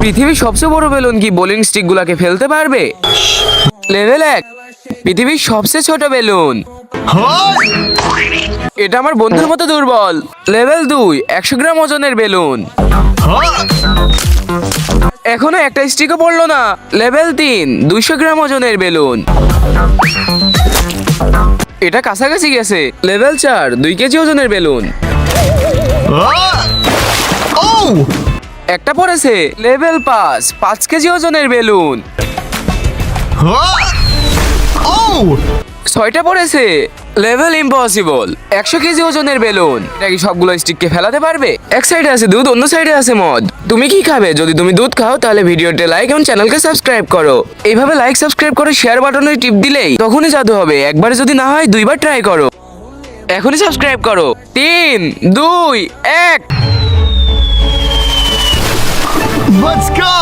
পৃথিবীর সবচেয়ে বড় বেলুন কি বোলিং স্টিক গুলাকে ফেলতে পারবে? লেভেল 1, পৃথিবীর সবচেয়ে ছোট বেলুন। এটা আমার বন্ধুর মতো দুর্বল। লেভেল 2, 100 গ্রাম ওজনের বেলুন। এখনো একটা স্টিকও পড়লো না। লেভেল 3, 200 গ্রাম ওজনের বেলুন। এটা কাছাকাছি গেছে। লেভেল 4, 2 কেজি ওজনের বেলুন। একটা পড়েছে। লেভেল 5, 5 কেজি ওজনের বেলুন। 6টা পড়েছে। লেভেল ইম্পসিবল, 100 কেজি ওজনের বেলুন। এটা কি সবগুলো স্টিককে ফেলাতে পারবে? এক সাইডে আছে দুধ, অন্য সাইডে আছে মদ। তুমি কি খাবে? যদি তুমি দুধ খাও তাহলে ভিডিওতে লাইক এবং চ্যানেলকে সাবস্ক্রাইব করো। এইভাবে লাইক সাবস্ক্রাইব করে শেয়ার বাটনে টিপ দিলেই তখনই জাদু হবে। একবার যদি না হয় 2বার ট্রাই করো। এখনই সাবস্ক্রাইব করো। 3, 2, 1। Let's go!